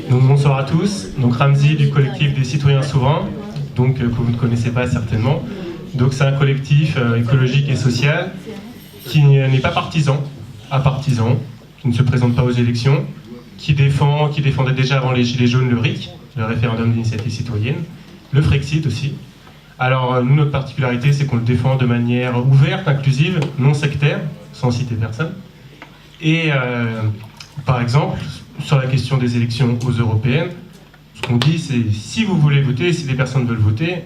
Donc bonsoir à tous, donc Ramzi du collectif des citoyens souverains, donc que vous ne connaissez pas certainement. Donc c'est un collectif écologique et social qui n'est pas partisan, qui ne se présente pas aux élections, qui défendait déjà avant les Gilets jaunes le RIC, le référendum d'initiative citoyenne, le Frexit aussi. Alors nous, notre particularité, c'est qu'on le défend de manière ouverte, inclusive, non sectaire, sans citer personne. Et par exemple, sur la question des élections aux européennes, ce qu'on dit, c'est si vous voulez voter, si des personnes veulent voter,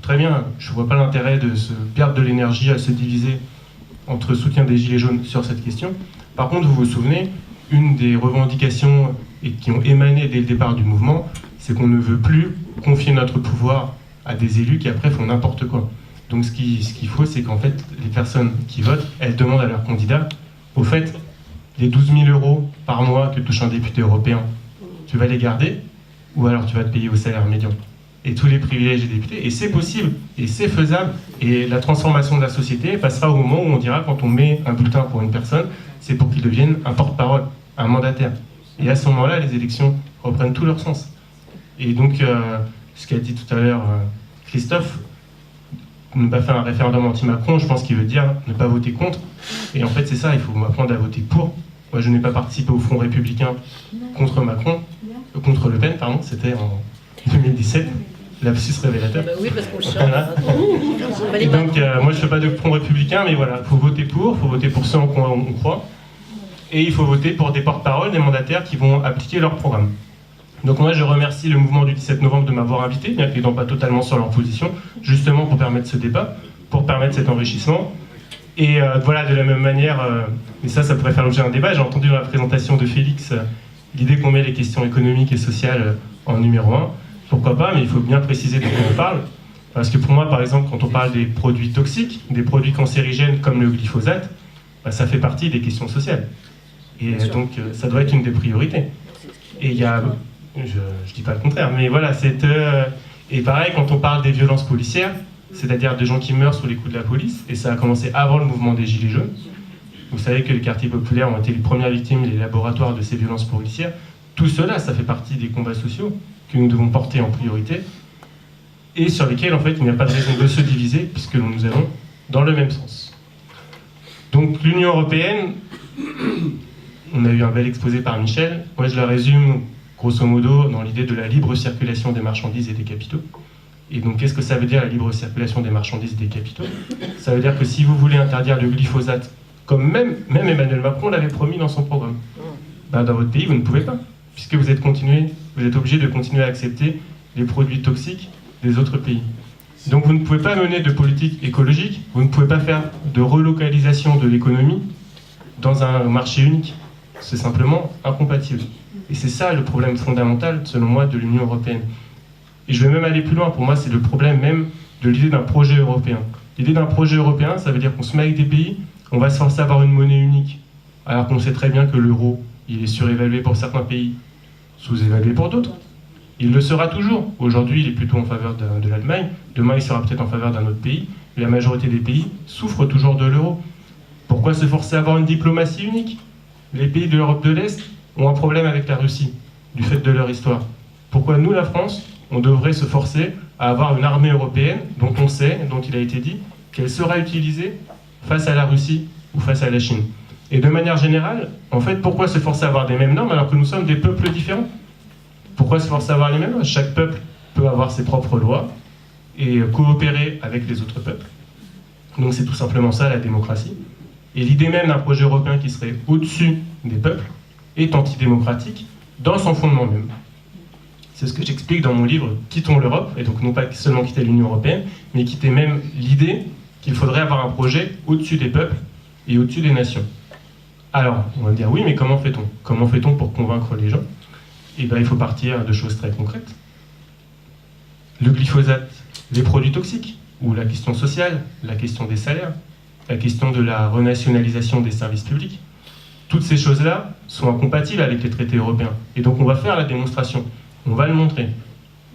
très bien, je ne vois pas l'intérêt de se perdre de l'énergie à se diviser entre soutien des Gilets jaunes sur cette question. Par contre, vous vous souvenez, une des revendications qui ont émané dès le départ du mouvement, c'est qu'on ne veut plus confier notre pouvoir à des élus qui après font n'importe quoi. Donc ce qu'il faut, c'est qu'en fait, les personnes qui votent, elles demandent à leurs candidats, au fait, les 12 000 euros par mois que touche un député européen, tu vas les garder ou alors tu vas te payer au salaire médian. Et tous les privilèges des députés, et c'est possible, et c'est faisable, et la transformation de la société passera au moment où on dira, quand on met un bulletin pour une personne, c'est pour qu'il devienne un porte-parole, un mandataire. Et à ce moment-là, les élections reprennent tout leur sens. Et donc, ce qu'a dit tout à l'heure Christophe, ne pas faire un référendum anti-Macron, je pense qu'il veut dire ne pas voter contre. Et en fait, c'est ça, il faut apprendre à voter pour. Moi, je n'ai pas participé au Front républicain contre Macron, contre Le Pen, pardon, c'était en 2017, lapsus révélateur. Oui, parce qu'on le sait. Voilà. Et donc, moi, je ne fais pas de Front républicain, mais voilà, il faut voter pour ceux en quoi on croit. Et il faut voter pour des porte-paroles, des mandataires qui vont appliquer leur programme. Donc moi, je remercie le mouvement du 17 novembre de m'avoir invité, bien qu'ils n'étant pas totalement sur leur position, justement pour permettre ce débat, pour permettre cet enrichissement. Et voilà, de la même manière, et ça pourrait faire l'objet d'un débat, j'ai entendu dans la présentation de Félix l'idée qu'on met les questions économiques et sociales en numéro 1. Pourquoi pas, mais il faut bien préciser de quoi on parle. Parce que pour moi, par exemple, quand on parle des produits toxiques, des produits cancérigènes comme le glyphosate, bah, ça fait partie des questions sociales. Et donc, ça doit être une des priorités. Et il y a... Je dis pas le contraire, mais voilà, et pareil, quand on parle des violences policières, c'est-à-dire de gens qui meurent sous les coups de la police, et ça a commencé avant le mouvement des Gilets jaunes. Vous savez que les quartiers populaires ont été les premières victimes, les laboratoires de ces violences policières. Tout cela, ça fait partie des combats sociaux que nous devons porter en priorité, et sur lesquels, en fait, il n'y a pas de raison de se diviser, puisque nous allons dans le même sens. Donc, l'Union européenne, on a eu un bel exposé par Michel, moi je la résume grosso modo dans l'idée de la libre circulation des marchandises et des capitaux. Et donc qu'est-ce que ça veut dire la libre circulation des marchandises et des capitaux? Ça veut dire que si vous voulez interdire le glyphosate, comme même Emmanuel Macron l'avait promis dans son programme, ben dans votre pays vous ne pouvez pas, puisque vous êtes obligé de continuer à accepter les produits toxiques des autres pays. Donc vous ne pouvez pas mener de politique écologique, vous ne pouvez pas faire de relocalisation de l'économie dans un marché unique. C'est simplement incompatible. Et c'est ça le problème fondamental, selon moi, de l'Union européenne. Et je vais même aller plus loin. Pour moi, c'est le problème même de l'idée d'un projet européen. L'idée d'un projet européen, ça veut dire qu'on se met avec des pays, on va se forcer à avoir une monnaie unique, alors qu'on sait très bien que l'euro, il est surévalué pour certains pays, sous-évalué pour d'autres. Il le sera toujours. Aujourd'hui, il est plutôt en faveur de l'Allemagne. Demain, il sera peut-être en faveur d'un autre pays. La majorité des pays souffrent toujours de l'euro. Pourquoi se forcer à avoir une diplomatie unique? Les pays de l'Europe de l'Est ont un problème avec la Russie, du fait de leur histoire. Pourquoi nous, la France, on devrait se forcer à avoir une armée européenne dont on sait, dont il a été dit, qu'elle sera utilisée face à la Russie ou face à la Chine? Et de manière générale, en fait, pourquoi se forcer à avoir des mêmes normes alors que nous sommes des peuples différents? Pourquoi se forcer à avoir les mêmes lois? Chaque peuple peut avoir ses propres lois et coopérer avec les autres peuples. Donc c'est tout simplement ça, la démocratie. Et l'idée même d'un projet européen qui serait au-dessus des peuples est antidémocratique dans son fondement même. C'est ce que j'explique dans mon livre « Quittons l'Europe », et donc non pas seulement quitter l'Union européenne, mais quitter même l'idée qu'il faudrait avoir un projet au-dessus des peuples et au-dessus des nations. Alors, on va me dire, oui, mais comment fait-on? Comment fait-on pour convaincre les gens? Eh bien, il faut partir de choses très concrètes. Le glyphosate, les produits toxiques, ou la question sociale, la question des salaires, la question de la renationalisation des services publics. Toutes ces choses-là sont incompatibles avec les traités européens. Et donc on va faire la démonstration, on va le montrer.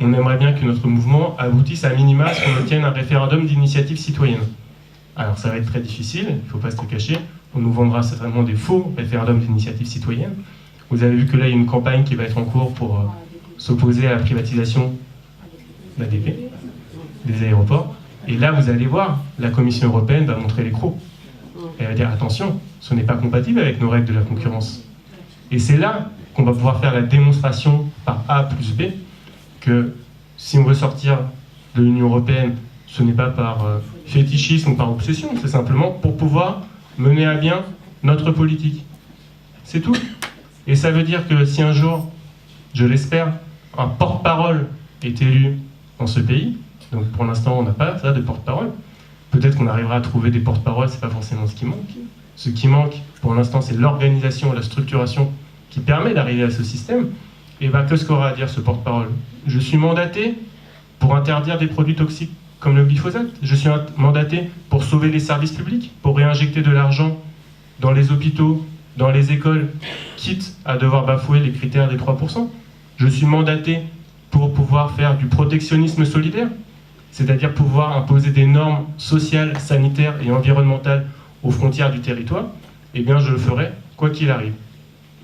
On aimerait bien que notre mouvement aboutisse à minima à ce qu'on obtienne un référendum d'initiative citoyenne. Alors ça va être très difficile, il ne faut pas se le cacher, on nous vendra certainement des faux référendums d'initiative citoyenne, Vous avez vu que là, il y a une campagne qui va être en cours pour s'opposer à la privatisation d'ADP, des aéroports. Et là, vous allez voir, la Commission européenne va montrer les crocs. Elle va dire, attention, ce n'est pas compatible avec nos règles de la concurrence. Et c'est là qu'on va pouvoir faire la démonstration par A plus B que si on veut sortir de l'Union européenne, ce n'est pas par fétichisme ou par obsession, c'est simplement pour pouvoir mener à bien notre politique. C'est tout. Et ça veut dire que si un jour, je l'espère, un porte-parole est élu dans ce pays, donc pour l'instant on n'a pas ça de porte-parole, peut-être qu'on arrivera à trouver des porte-paroles, c'est pas forcément ce qui manque. Ce qui manque pour l'instant c'est l'organisation, la structuration qui permet d'arriver à ce système. Et bien qu'est-ce qu'aura à dire ce porte-parole? Je suis mandaté pour interdire des produits toxiques comme le glyphosate, je suis mandaté pour sauver les services publics, pour réinjecter de l'argent dans les hôpitaux, dans les écoles, quitte à devoir bafouer les critères des 3%. Je suis mandaté pour pouvoir faire du protectionnisme solidaire, c'est-à-dire pouvoir imposer des normes sociales, sanitaires et environnementales aux frontières du territoire. Eh bien, je le ferai quoi qu'il arrive.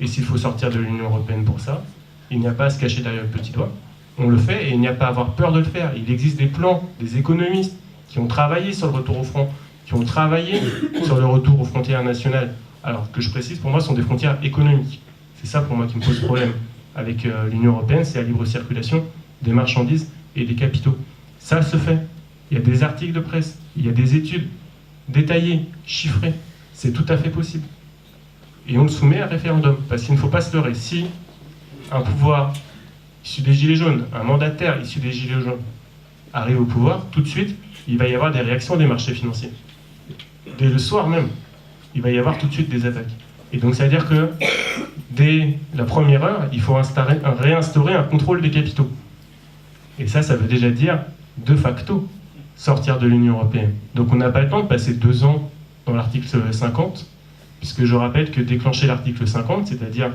Et s'il faut sortir de l'Union européenne pour ça, il n'y a pas à se cacher derrière le petit doigt. On le fait et il n'y a pas à avoir peur de le faire. Il existe des plans, des économistes qui ont travaillé sur le retour au front, qui ont travaillé sur le retour aux frontières nationales. Alors que je précise, pour moi, ce sont des frontières économiques. C'est ça pour moi qui me pose problème avec l'Union européenne, c'est la libre circulation des marchandises et des capitaux. Ça se fait. Il y a des articles de presse, il y a des études détaillées, chiffrées. C'est tout à fait possible. Et on le soumet à référendum, parce qu'il ne faut pas se leurrer. Si un pouvoir issu des Gilets jaunes, un mandataire issu des Gilets jaunes arrive au pouvoir, tout de suite, il va y avoir des réactions des marchés financiers. Dès le soir même, il va y avoir tout de suite des attaques. Et donc ça veut dire que dès la première heure, il faut réinstaurer un contrôle des capitaux. Et ça veut déjà dire, de facto, sortir de l'Union européenne. Donc on n'a pas le temps de passer 2 ans dans l'article 50, puisque je rappelle que déclencher l'article 50, c'est-à-dire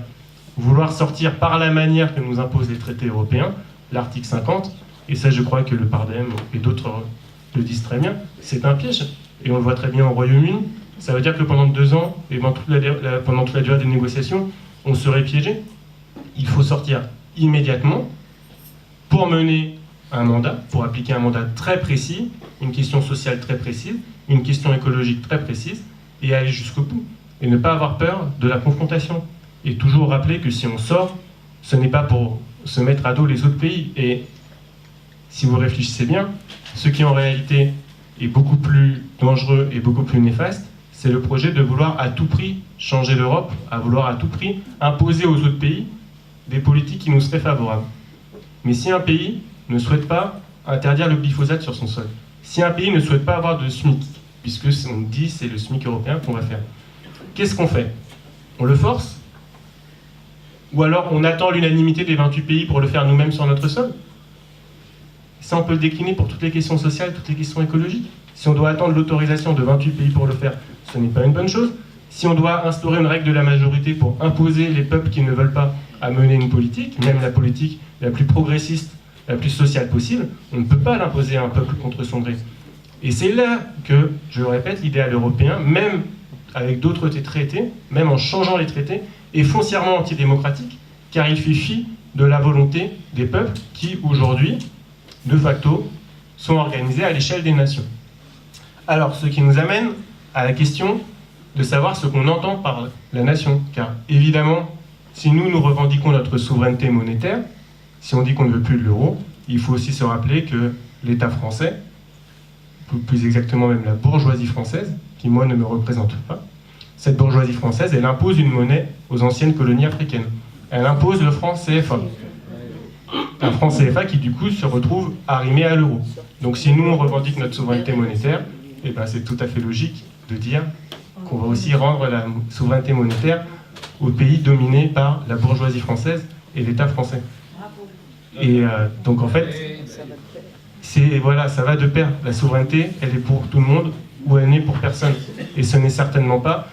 vouloir sortir par la manière que nous imposent les traités européens, l'article 50, et ça je crois que le Pardem et d'autres le disent très bien, c'est un piège. Et on le voit très bien au Royaume-Uni. Ça veut dire que pendant 2 ans, et pendant toute la durée des négociations, on serait piégé. Il faut sortir immédiatement pour mener un mandat, pour appliquer un mandat très précis, une question sociale très précise, une question écologique très précise, et aller jusqu'au bout. Et ne pas avoir peur de la confrontation. Et toujours rappeler que si on sort, ce n'est pas pour se mettre à dos les autres pays. Et si vous réfléchissez bien, ce qui en réalité est beaucoup plus dangereux et beaucoup plus néfaste, c'est le projet de vouloir à tout prix changer l'Europe, à vouloir à tout prix imposer aux autres pays des politiques qui nous seraient favorables. Mais si un pays ne souhaite pas interdire le glyphosate sur son sol, si un pays ne souhaite pas avoir de SMIC, puisque on dit c'est le SMIC européen qu'on va faire, qu'est-ce qu'on fait? On le force? Ou alors on attend l'unanimité des 28 pays pour le faire nous-mêmes sur notre sol? Ça, on peut le décliner pour toutes les questions sociales, toutes les questions écologiques. Si on doit attendre l'autorisation de 28 pays pour le faire, ce n'est pas une bonne chose. Si on doit instaurer une règle de la majorité pour imposer les peuples qui ne veulent pas à mener une politique, même la politique la plus progressiste, la plus sociale possible, on ne peut pas l'imposer à un peuple contre son gré. Et c'est là que, je le répète, l'idéal européen, même avec d'autres traités, même en changeant les traités, est foncièrement antidémocratique, car il fait fi de la volonté des peuples qui, aujourd'hui, de facto, sont organisés à l'échelle des nations. Alors, ce qui nous amène à la question de savoir ce qu'on entend par la nation. Car, évidemment, si nous revendiquons notre souveraineté monétaire, si on dit qu'on ne veut plus de l'euro, il faut aussi se rappeler que l'État français, plus exactement même la bourgeoisie française, qui moi ne me représente pas, cette bourgeoisie française, elle impose une monnaie aux anciennes colonies africaines. Elle impose le franc CFA. Un franc CFA qui du coup se retrouve arrimé à l'euro. Donc si nous on revendique notre souveraineté monétaire, eh ben, c'est tout à fait logique de dire qu'on va aussi rendre la souveraineté monétaire aux pays dominés par la bourgeoisie française et l'État français. Et donc en fait, voilà, ça va de pair. La souveraineté, elle est pour tout le monde ou elle n'est pour personne. Et ce n'est certainement pas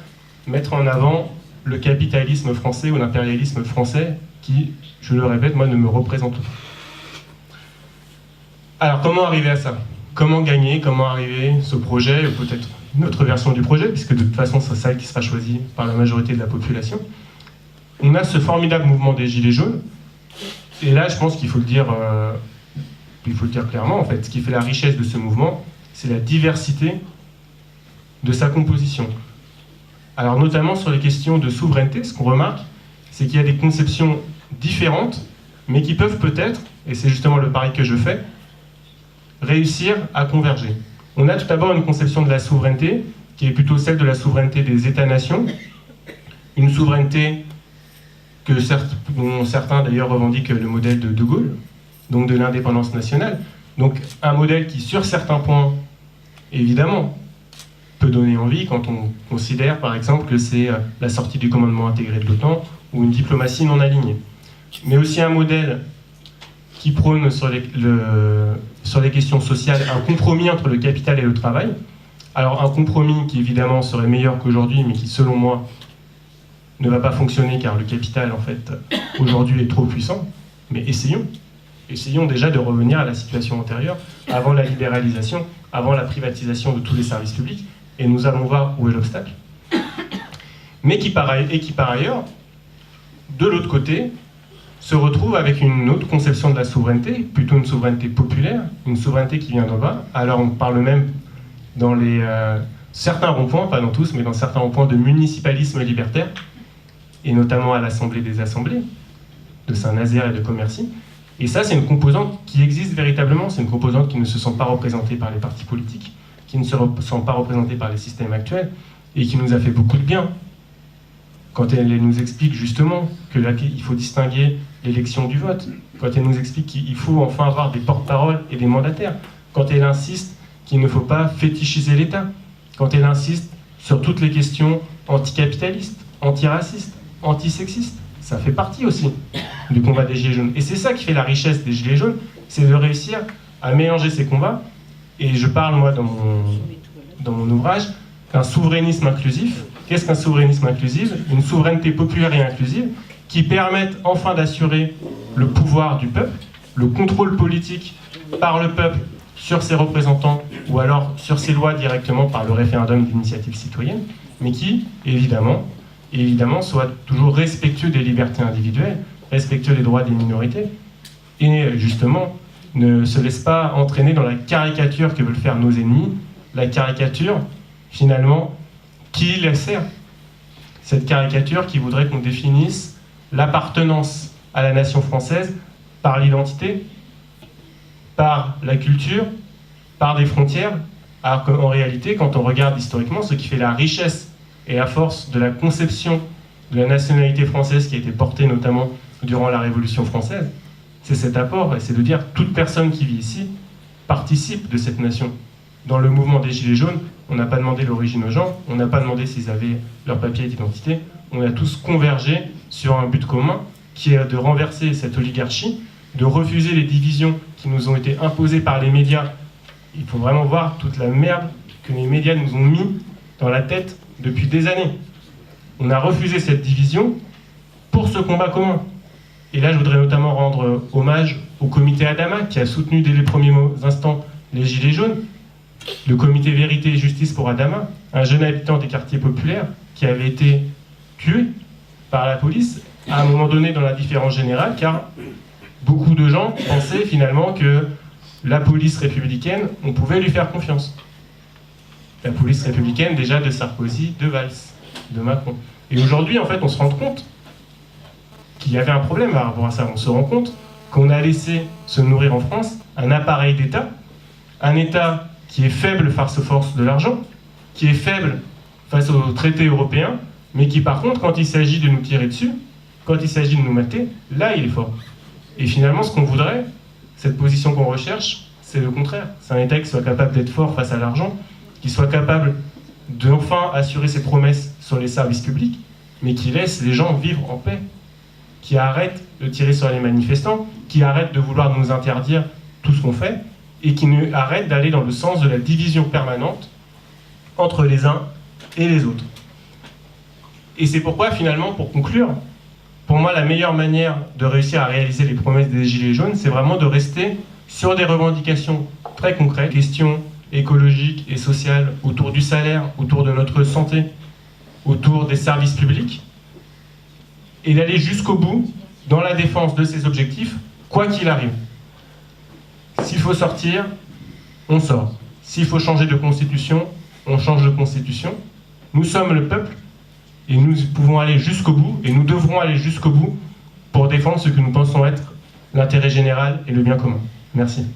mettre en avant le capitalisme français ou l'impérialisme français qui, je le répète, moi ne me représente pas. Alors comment arriver à ça? Comment gagner? Comment arriver ce projet, ou peut-être une autre version du projet, puisque de toute façon c'est celle qui sera choisie par la majorité de la population? on a ce formidable mouvement des Gilets jaunes, et là je pense qu'il faut le dire clairement, en fait, ce qui fait la richesse de ce mouvement, c'est la diversité de sa composition. Alors notamment sur les questions de souveraineté, ce qu'on remarque, c'est qu'il y a des conceptions différentes, mais qui peuvent peut-être, et c'est justement le pari que je fais, réussir à converger. On a tout d'abord une conception de la souveraineté, qui est plutôt celle de la souveraineté des États-nations, une souveraineté dont certains d'ailleurs revendiquent le modèle de De Gaulle, donc de l'indépendance nationale. Donc un modèle qui, sur certains points, évidemment, peut donner envie quand on considère par exemple que c'est la sortie du commandement intégré de l'OTAN ou une diplomatie non alignée. Mais aussi un modèle qui prône sur les questions sociales un compromis entre le capital et le travail. Alors un compromis qui évidemment serait meilleur qu'aujourd'hui, mais qui selon moi ne va pas fonctionner car le capital en fait aujourd'hui est trop puissant. Mais essayons déjà de revenir à la situation antérieure, avant la libéralisation, avant la privatisation de tous les services publics, et nous allons voir où est l'obstacle. Mais qui par ailleurs, de l'autre côté, se retrouve avec une autre conception de la souveraineté, plutôt une souveraineté populaire, une souveraineté qui vient d'en bas. Alors on parle même dans certains ronds-points, pas dans tous, mais dans certains ronds-points de municipalisme libertaire, et notamment à l'Assemblée des Assemblées, de Saint-Nazaire et de Commercy. Et ça, c'est une composante qui existe véritablement, c'est une composante qui ne se sent pas représentée par les partis politiques, qui ne se sent pas représentée par les systèmes actuels, et qui nous a fait beaucoup de bien, quand elle nous explique justement qu'il faut distinguer l'élection du vote, quand elle nous explique qu'il faut enfin avoir des porte-paroles et des mandataires, quand elle insiste qu'il ne faut pas fétichiser l'État, quand elle insiste sur toutes les questions anticapitalistes, antiracistes, antisexistes. Ça fait partie aussi du combat des Gilets jaunes. Et c'est ça qui fait la richesse des Gilets jaunes, c'est de réussir à mélanger ces combats. Et je parle, moi, dans mon ouvrage, d'un souverainisme inclusif. Qu'est-ce qu'un souverainisme inclusif? Une souveraineté populaire et inclusive qui permette enfin d'assurer le pouvoir du peuple, le contrôle politique par le peuple sur ses représentants ou alors sur ses lois directement par le référendum d'initiative citoyenne, mais qui, évidemment, soit toujours respectueux des libertés individuelles, respectueux des droits des minorités, et justement ne se laisse pas entraîner dans la caricature que veulent faire nos ennemis, la caricature, finalement, qui les sert. Cette caricature qui voudrait qu'on définisse l'appartenance à la nation française par l'identité, par la culture, par des frontières, alors qu'en réalité, quand on regarde historiquement, ce qui fait la richesse et la force de la conception de la nationalité française qui a été portée notamment durant la Révolution française, c'est cet apport, et c'est de dire que toute personne qui vit ici participe de cette nation. Dans le mouvement des Gilets jaunes, on n'a pas demandé l'origine aux gens, on n'a pas demandé s'ils avaient leur papier d'identité, on a tous convergé sur un but commun qui est de renverser cette oligarchie, de refuser les divisions qui nous ont été imposées par les médias. Il faut vraiment voir toute la merde que les médias nous ont mis dans la tête depuis des années. On a refusé cette division pour ce combat commun. Et là, je voudrais notamment rendre hommage au comité Adama, qui a soutenu dès les premiers instants les Gilets jaunes, le comité Vérité et Justice pour Adama, un jeune habitant des quartiers populaires qui avait été tué par la police à un moment donné dans l'indifférence générale, car beaucoup de gens pensaient finalement que la police républicaine, on pouvait lui faire confiance. La police républicaine déjà de Sarkozy, de Valls, de Macron. Et aujourd'hui, en fait, on se rend compte qu'il y avait un problème par rapport à ça. On se rend compte qu'on a laissé se nourrir en France un appareil d'État, un État qui est faible face aux forces de l'argent, qui est faible face aux traités européens, mais qui par contre, quand il s'agit de nous tirer dessus, quand il s'agit de nous mater, là il est fort. Et finalement, ce qu'on voudrait, cette position qu'on recherche, c'est le contraire. C'est un État qui soit capable d'être fort face à l'argent, qui soit capable d'enfin assurer ses promesses sur les services publics, mais qui laisse les gens vivre en paix, qui arrête de tirer sur les manifestants, qui arrête de vouloir nous interdire tout ce qu'on fait, et qui arrête d'aller dans le sens de la division permanente entre les uns et les autres. Et c'est pourquoi, finalement, pour conclure, pour moi, la meilleure manière de réussir à réaliser les promesses des Gilets jaunes, c'est vraiment de rester sur des revendications très concrètes, questions écologiques et sociales autour du salaire, autour de notre santé, autour des services publics, et d'aller jusqu'au bout dans la défense de ses objectifs, quoi qu'il arrive. S'il faut sortir, on sort. S'il faut changer de constitution, on change de constitution. Nous sommes le peuple et nous pouvons aller jusqu'au bout et nous devrons aller jusqu'au bout pour défendre ce que nous pensons être l'intérêt général et le bien commun. Merci.